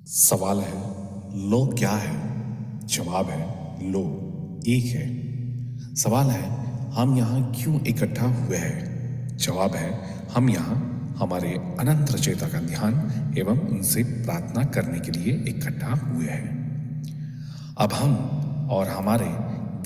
सवाल है लो क्या है। जवाब है लो एक है। सवाल है हम यहाँ क्यों इकट्ठा हुए हैं। जवाब है हम यहाँ हमारे अनंत रचयिता का ध्यान एवं उनसे प्रार्थना करने के लिए इकट्ठा हुए हैं। अब हम और हमारे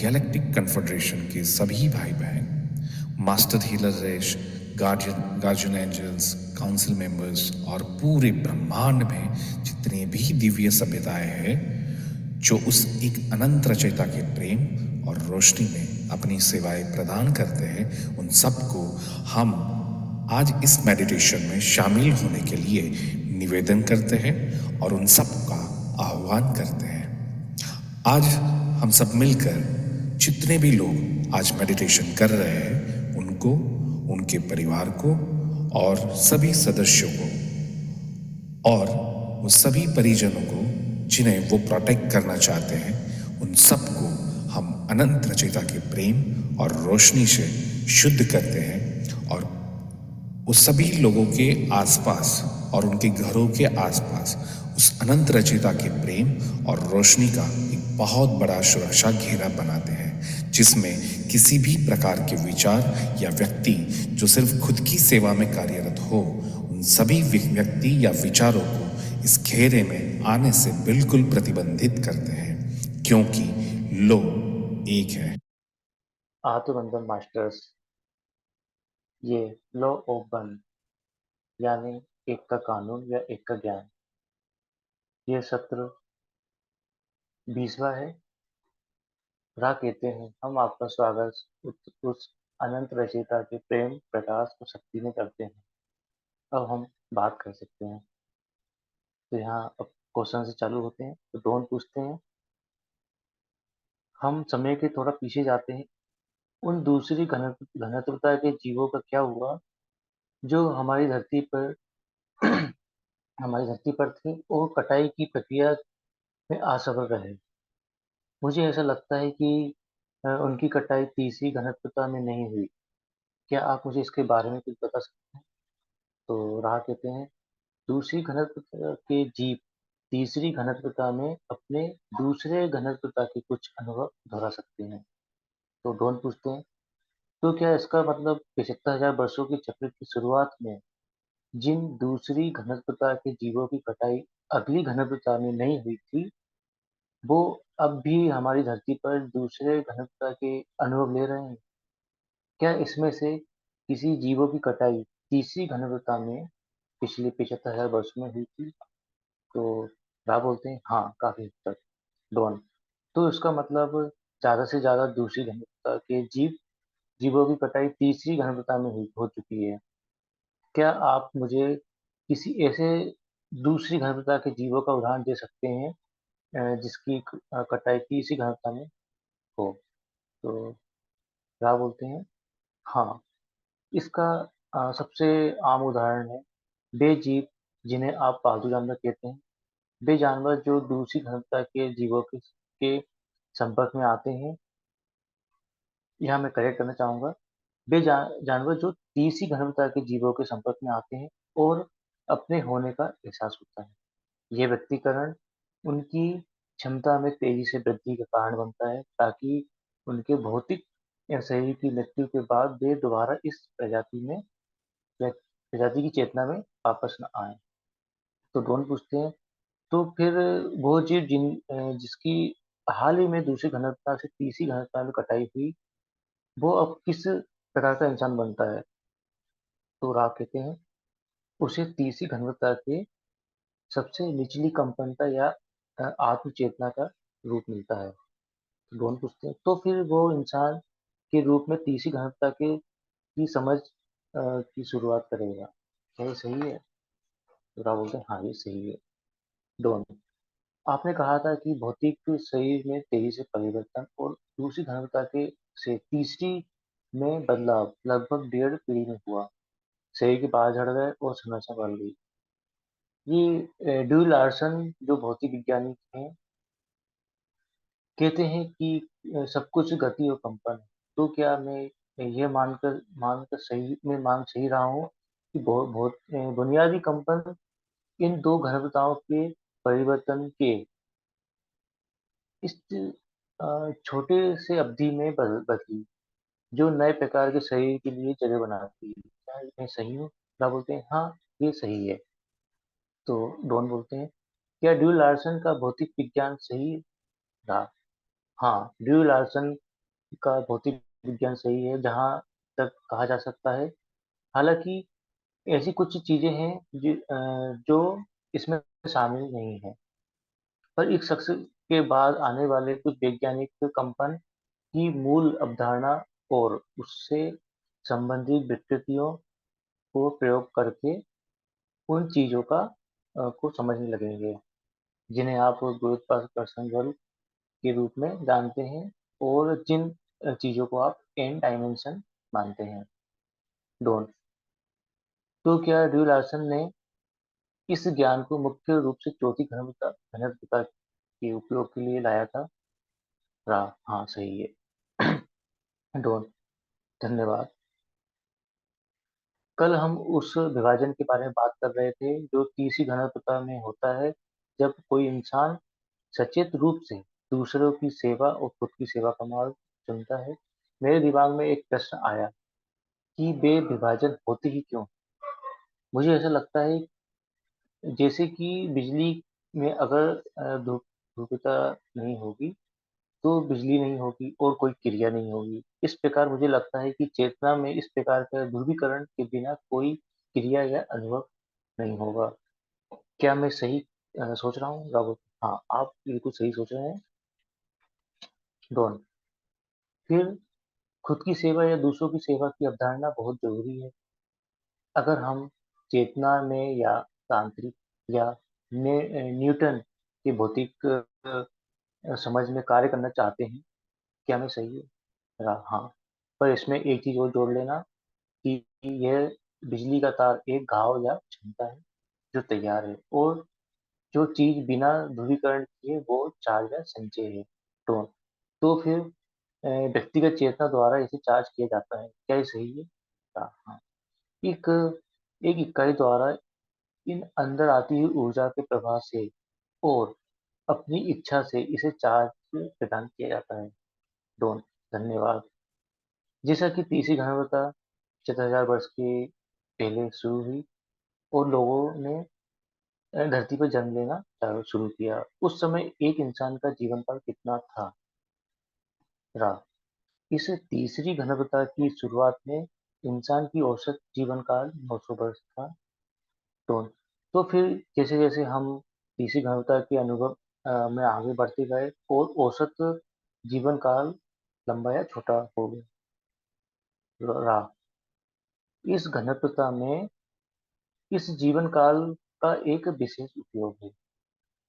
गैलेक्टिक कन्फेडरेशन के सभी भाई बहन, मास्टर हीलर रेश, गार्जियन एंजल्स, काउंसिल मेंबर्स और पूरे ब्रह्मांड में जितने भी दिव्य सभ्यताएं हैं जो उस एक अनंत रचयिता के प्रेम और रोशनी में अपनी सेवाएं प्रदान करते हैं, उन सबको हम आज इस मेडिटेशन में शामिल होने के लिए निवेदन करते हैं और उन सब का आह्वान करते हैं। आज हम सब मिलकर जितने भी लोग आज मेडिटेशन कर रहे हैं उनको, उनके परिवार को और सभी सदस्यों को और वो सभी परिजनों को जिन्हें वो प्रोटेक्ट करना चाहते हैं, उन सबको हम अनंत रचयिता के प्रेम और रोशनी से शुद्ध करते हैं और उस सभी लोगों के आसपास और उनके घरों के आसपास उस अनंत रचयिता के प्रेम और रोशनी का एक बहुत बड़ा सुरक्षा घेरा बनाते हैं, जिसमें किसी भी प्रकार के विचार या व्यक्ति जो सिर्फ खुद की सेवा में कार्यरत हो, उन सभी व्यक्ति या विचारों को इस घेरे में आने से बिल्कुल प्रतिबंधित करते हैं, क्योंकि लो एक है। आत्मबंधन मास्टर्स, ये लॉ ऑफ बंध यानी एक का कानून या एक का ज्ञान, ये सत्र 20वां है। राह कहते हैं हम आपका स्वागत उस अनंत रचयिता के प्रेम प्रकाश और शक्ति में करते हैं। अब हम बात कर सकते हैं। तो यहाँ अब क्वेश्चन से चालू होते हैं। तो डॉन पूछते हैं, हम समय के थोड़ा पीछे जाते हैं, उन दूसरी घनत्वता के जीवों का क्या हुआ जो हमारी धरती पर हमारी धरती पर थे और कटाई की प्रक्रिया में असफल रहे। मुझे ऐसा लगता है कि उनकी कटाई तीसरी घनत्वता में नहीं हुई। क्या आप मुझे इसके बारे में कुछ बता सकते हैं? तो राह कहते हैं, दूसरी घनत्वता के जीव तीसरी घनत्वता में अपने दूसरे घनत्वता के कुछ अनुभव दोहरा सकते हैं। तो डॉन पूछते हैं, तो क्या इसका मतलब 75,000 वर्षों के चक्र की शुरुआत में जिन दूसरी घनत्वता के जीवों की कटाई अगली घनत्वता में नहीं हुई थी, वो अब भी हमारी धरती पर दूसरे घनत्वता के अनुभव ले रहे हैं? क्या इसमें से किसी जीवों की कटाई तीसरी घनत्वता में पिछले 75,000 वर्षों में हुई थी? तो रा बोलते हैं, हाँ, काफ़ी हद तक। डॉन, तो इसका मतलब ज़्यादा से ज़्यादा दूसरी घनत्वता के जीवों की कटाई तीसरी घनत्वता में हुई हो चुकी है। क्या आप मुझे किसी ऐसे दूसरी घनत्वता के जीवों का उदाहरण दे सकते हैं जिसकी कटाई तीसरी घनत्वता में हो? तो रा बोलते हैं, हाँ, इसका सबसे आम उदाहरण है वे जीव जिन्हें आप पालतू जानवर कहते हैं। वे जानवर जो दूसरी घनत्वता के जीवों के संपर्क में आते हैं, यहाँ मैं करेक्ट करना चाहूँगा, वे जानवर जो तीसरी घनत्वता के जीवों के संपर्क में आते हैं और अपने होने का एहसास होता है। ये व्यक्तीकरण उनकी क्षमता में तेजी से वृद्धि का कारण बनता है ताकि उनके भौतिक या शरीर की मृत्यु के बाद वे दोबारा इस प्रजाति में या प्रजाति की चेतना में वापस न आए। तो डॉन पूछते हैं, तो फिर वो जीव जिसकी हाल ही में दूसरी घनत्वता से तीसरी घनत्वता में कटाई हुई, वो अब किस प्रकार का इंसान बनता है? तो राव कहते हैं, उसे तीसरी घनत्वता के सबसे निचली कंपनता या आत्म चेतना का रूप मिलता है। तो डॉन पूछते हैं, तो फिर वो इंसान के रूप में तीसरी घनत्वता की समझ की शुरुआत करेगा। क्या ये सही है? तो राव बोलते हैं, हाँ, ये सही है। डॉन, आपने कहा था कि भौतिक शरीर में तेजी से परिवर्तन और दूसरी घनत्वता के से तीसरी में बदलाव लगभग 1.5 पीढ़ी में हुआ। शरीर के बाल झड़ गए और संरचना बढ़ गई। ये ड्यूई लार्सन जो भौतिक वैज्ञानिक हैं, कहते हैं कि सब कुछ गति और कंपन है। तो क्या मैं ये मानकर सही रहा हूँ कि बुनियादी कंपन इन 2 घनत्वताओं के परिवर्तन के इस छोटे से अवधि में बदली, जो नए प्रकार के शरीर के लिए जगह बनाती है। क्या मैं सही हूँ? क्या बोलते हैं? हाँ, ये सही है। तो डॉन बोलते हैं, क्या ड्यू लार्सन का भौतिक विज्ञान सही रहा? हाँ, ड्यू लार्सन का भौतिक विज्ञान सही है, जहाँ तक कहा जा सकता है। हालाँकि ऐसी कुछ चीज़ें हैं जो इसमें शामिल नहीं है, पर एक शख्स के बाद आने वाले कुछ वैज्ञानिक कंपन की मूल अवधारणा और उससे संबंधित विकृतियों को प्रयोग करके उन चीज़ों को समझने लगेंगे, जिन्हें आप गुरुत्वाकर्षण बल के रूप में जानते हैं और जिन चीज़ों को आप n डायमेंशन मानते हैं। डोंट। तो क्या ड्यू लार्सन ने इस ज्ञान को मुख्य रूप से चौथी घनत्वता के उपयोग के लिए लाया था? हाँ, सही है। डोंट। धन्यवाद। कल हम उस विभाजन के बारे में बात कर रहे थे जो तीसरी घनत्वता में होता है, जब कोई इंसान सचेत रूप से दूसरों की सेवा और खुद की सेवा का मार्ग चुनता है। मेरे दिमाग में एक प्रश्न आया कि वे विभाजन होते ही क्यों? मुझे ऐसा लगता है जैसे कि बिजली में अगर ध्रुवता नहीं होगी तो बिजली नहीं होगी और कोई क्रिया नहीं होगी। इस प्रकार मुझे लगता है कि चेतना में इस प्रकार का ध्रुवीकरण के बिना कोई क्रिया या अनुभव नहीं होगा। क्या मैं सही सोच रहा हूँ राहुल? हाँ, आप बिल्कुल सही सोच रहे हैं। डॉन। फिर खुद की सेवा या दूसरों की सेवा की अवधारणा बहुत जरूरी है। अगर हम चेतना में या तांत्रिक या न्यूटन के भौतिक समझ में कार्य करना चाहते हैं, क्या मैं सही है? हाँ, पर इसमें एक चीज और जोड़ लेना कि यह बिजली का तार एक घाव या क्षमता है जो तैयार है, और जो चीज बिना ध्रुवीकरण किए वो चार्ज या संचय है। तो फिर व्यक्तिगत चेतना द्वारा इसे चार्ज किया जाता है। क्या ये सही है? हाँ। एक एक इकाई द्वारा इन अंदर आती हुई ऊर्जा के प्रवाह से और अपनी इच्छा से इसे चार्ज प्रदान किया जाता है। डोंट। धन्यवाद। जैसा कि तीसरी घनवता 70,000 वर्ष के पहले शुरू हुई और लोगों ने धरती पर जन्म लेना शुरू किया, उस समय एक इंसान का जीवन काल कितना था? रहा। इस तीसरी घनवता की शुरुआत में इंसान की औसत जीवन काल 900 वर्ष था। तो फिर जैसे जैसे हम तीसरी घनवता के अनुभव में आगे बढ़ते गए और औसत जीवन काल लंबा या छोटा हो रहा। इस घनत्वता में इस जीवन काल का एक विशेष उपयोग है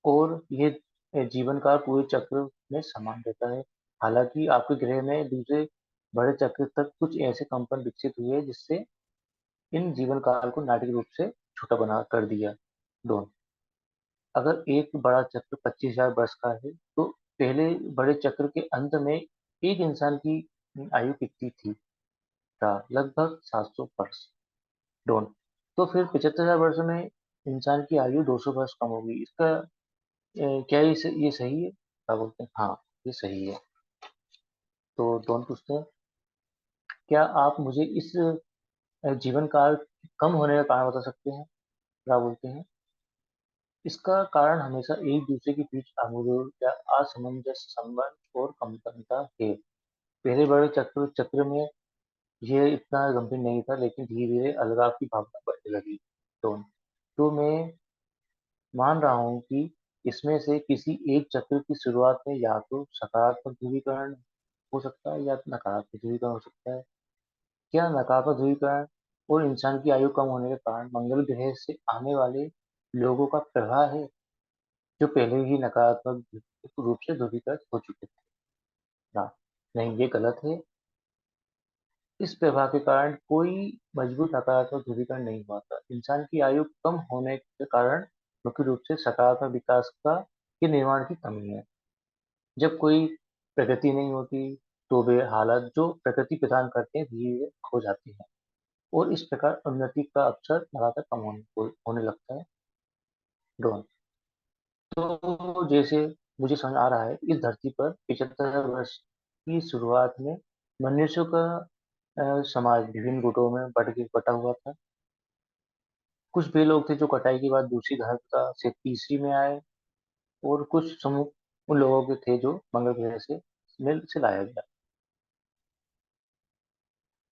और ये जीवन काल पूरे चक्र में समान रहता है। हालांकि आपके ग्रह में दूसरे बड़े चक्र तक कुछ ऐसे कंपन विकसित हुए जिससे इन जीवन काल को नाटकीय रूप से छोटा बना कर दिया। दोनों। अगर एक बड़ा चक्र 25,000 वर्ष का है, तो पहले बड़े चक्र के अंत में एक इंसान की आयु कितनी थी? लगभग 700 वर्ष। डोंट। तो फिर 75,000 वर्ष में इंसान की आयु 200 वर्ष कम होगी। इसका क्या ये सही है? क्या बोलते हैं? हाँ, ये सही है। तो डोंट पूछते हैं, क्या आप मुझे इस जीवन काल कम होने का कारण बता सकते हैं? क्या बोलते हैं? इसका कारण हमेशा एक दूसरे के बीच अमूल्य या असमंजस संबंध और कंपनता है। पहले बड़े चक्र में यह इतना गंभीर नहीं था, लेकिन धीरे धीरे अलगाव की भावना बढ़ने लगी। तो मैं मान रहा हूँ कि इसमें से किसी एक चक्र की शुरुआत में या तो सकारात्मक ध्रुवीकरण हो सकता है या नकारात्मक ध्रुवीकरण हो सकता है। क्या नकारात्मक ध्रुवीकरण और इंसान की आयु कम होने के कारण मंगल ग्रह से आने वाले लोगों का प्रवाह है, जो पहले ही नकारात्मक रूप से ध्रुवीकृत हो चुके थे? ना, नहीं, ये गलत है। इस प्रवाह के कारण कोई मजबूत नकारात्मक ध्रुवीकरण नहीं हुआ था। इंसान की आयु कम होने के कारण मुख्य रूप से सकारात्मक विकास के निर्माण की कमी है। जब कोई प्रगति नहीं होती, तो वे हालात जो प्रकृति प्रदान करते हैं धीरे धीरे खो जाती है और इस प्रकार उन्नति का अवसर लगातार कम होने लगता है। डॉन। तो जैसे मुझे समझ आ रहा है, इस धरती पर 75 वर्ष की शुरुआत में मनुष्यों का समाज विभिन्न गुटों में बटा हुआ था। कुछ वे लोग थे जो कटाई के बाद दूसरी धारा से तीसरी में आए, और कुछ समूह उन लोगों के थे जो मंगल ग्रह से लाया गया।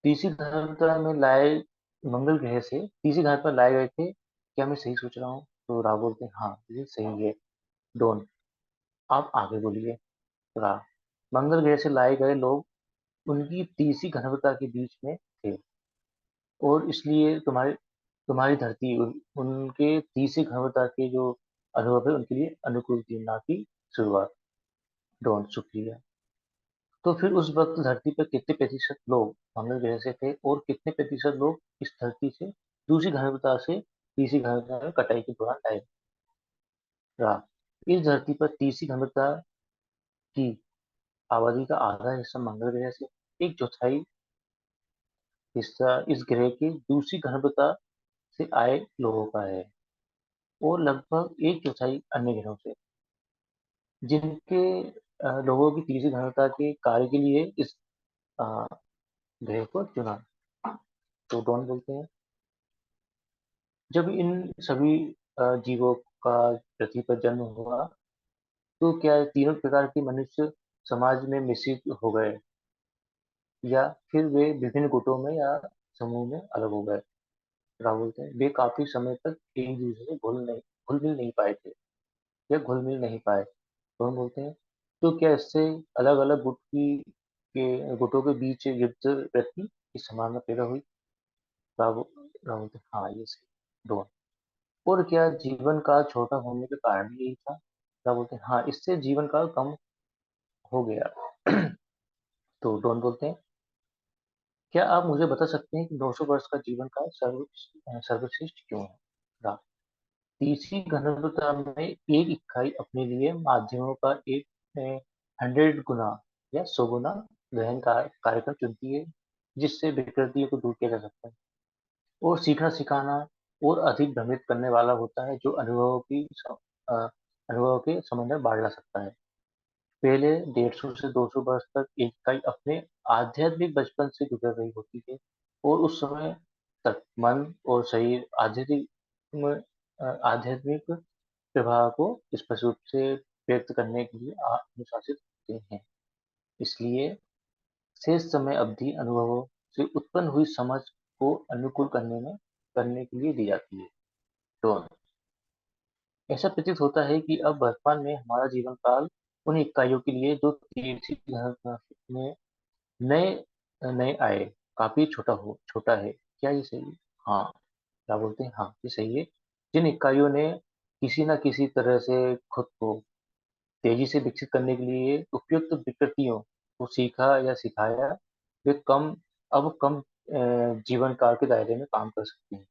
तीसरी धारा में लाए मंगल ग्रह से तीसरी धारा पर लाए गए थे। क्या मैं सही सोच रहा हूँ? तो राव बोलते हैं, हाँ ये सही है। डॉन, आप आगे बोलिए। रा, मंगल ग्रह से लाए गए लोग उनकी तीसरी घनत्वता के बीच में थे, और इसलिए तुम्हारी तुम्हारी धरती उनके तीसरी घनत्वता के जो अनुभव है उनके लिए अनुकूल थी, ना कि शुरुआत। डॉन, शुक्रिया। तो फिर उस वक्त धरती पर कितने प्रतिशत लोग मंगल ग्रह से थे, और कितने प्रतिशत लोग इस धरती से दूसरी घनत्वता से तीसरी घनत्वता में कटाई के दौरान आए? रहा, इस धरती पर तीसरी घनत्वता की आबादी का आधा हिस्सा मंगल ग्रह से, एक चौथाई हिस्सा इस ग्रह की दूसरी घनत्वता से आए लोगों का है, और लगभग एक चौथाई अन्य ग्रहों से, जिनके लोगों की तीसरी घनत्वता के कार्य के लिए इस अ, ग्रह को चुना। तो डॉन बोलते हैं, जब इन सभी जीवों का पृथ्वी पर जन्म हुआ, तो क्या तीनों प्रकार के मनुष्य समाज में मिश्रित हो गए, या फिर वे विभिन्न गुटों में या समूह में अलग हो गए? राहुल बोलते हैं, वे काफी समय तक एक दूसरे से घुल मिल नहीं पाए थे, या घुल मिल नहीं पाए। तो हम बोलते हैं, तो क्या इससे अलग अलग गुटों के बीच युद्ध वृत्ति की संभावना पैदा हुई? राहुल राहुल बोलते हैं, हाँ ये सही। दोनों, और क्या जीवन काल छोटा होने का कारण यही था? क्या बोलते हैं, हाँ इससे जीवन काल कम हो गया। तो डॉन बोलते हैं, क्या आप मुझे बता सकते हैं कि 900 वर्ष का जीवन काल सर्वश्रेष्ठ क्यों है? रा, तीसरी घनत्वता में एक इकाई अपने लिए माध्यमों का एक 100 गुना या 100 गुना गहन कार्यक्रम चुनती है, जिससे विकृतियों को दूर किया जा सकता है, और सीखना सिखाना और अधिक भ्रमित करने वाला होता है, जो अनुभवों के समझ में बाढ़ ला सकता है। पहले 150 से 200 वर्ष तक एक इकाई अपने आध्यात्मिक बचपन से गुजर रही होती है, और उस समय तक मन और शरीर आध्यात्मिक प्रवाह को स्पष्ट रूप से व्यक्त करने के लिए अनुशासित होते हैं। इसलिए शेष समय अवधि अनुभवों से उत्पन्न हुई समझ को अनुकूल करने के लिए दी जाती है। तो ऐसा प्रतीत होता है कि अब वर्तमान में हमारा जीवन काल उन इकाइयों के लिए जो तीसरी में नए नए आए, काफी छोटा है। क्या ये सही है? हाँ, क्या बोलते हैं, हाँ ये सही है। जिन इकाइयों ने किसी न किसी तरह से खुद को तेजी से विकसित करने के लिए उपयुक्त विकृतियों को सीखा या सिखाया, वे कम जीवन काल के दायरे में काम कर सकते हैं।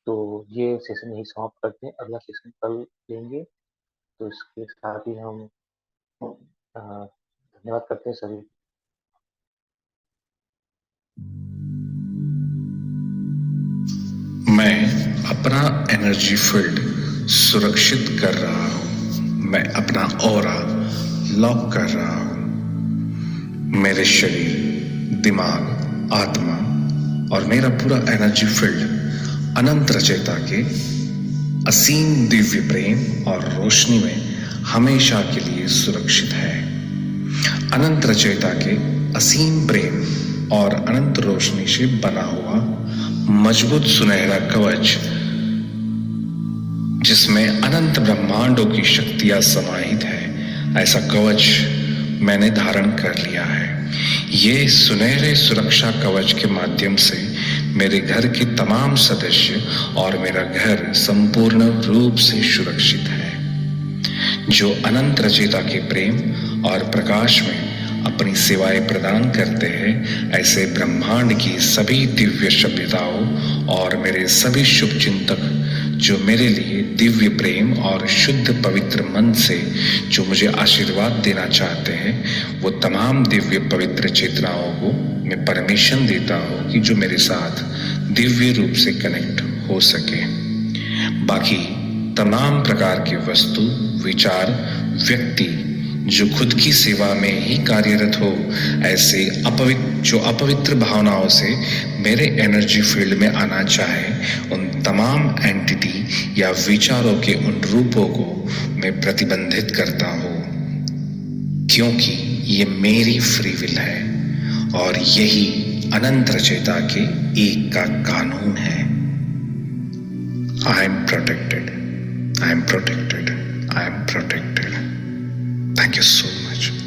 तो ये सेशन यही समाप्त करते हैं, अगला सेशन कल लेंगे। तो इसके साथ ही हम धन्यवाद करते हैं सभी। मैं अपना एनर्जी फील्ड सुरक्षित कर रहा हूं। मैं अपना ऑरा लॉक कर रहा हूं। मेरे शरीर, दिमाग, आत्मा और मेरा पूरा एनर्जी फील्ड अनंत रचयिता के असीम दिव्य प्रेम और रोशनी में हमेशा के लिए सुरक्षित है। अनंत रचयिता के असीम प्रेम और अनंत रोशनी से बना हुआ मजबूत सुनहरा कवच, जिसमें अनंत ब्रह्मांडों की शक्तियां समाहित है, ऐसा कवच मैंने धारण कर लिया है। ये सुनहरे सुरक्षा कवच के माध्यम से मेरे घर के तमाम सदस्य और मेरा घर संपूर्ण रूप से सुरक्षित है। जो अनंत रचयिता के प्रेम और प्रकाश में अपनी सेवाएं प्रदान करते हैं, ऐसे ब्रह्मांड की सभी दिव्य सभ्यताओं और मेरे सभी शुभ चिंतक जो मेरे लिए दिव्य प्रेम और शुद्ध पवित्र मन से जो मुझे आशीर्वाद देना चाहते हैं, वो तमाम दिव्य पवित्र चेतनाओं को मैं परमिशन देता हूँ कि जो मेरे साथ दिव्य रूप से कनेक्ट हो सके। बाकी तमाम प्रकार की वस्तु, विचार, व्यक्ति जो खुद की सेवा में ही कार्यरत हो, ऐसे अपवित्र भावनाओं से मेरे एनर्जी फील्ड में आना चाहे, उन तमाम एंटिटी या विचारों के उन रूपों को मैं प्रतिबंधित करता हूँ, क्योंकि ये मेरी फ्री विल है और यही अनंत रचयिता के एक का कानून है। I am protected, I am protected, I am protected. Thank you so much.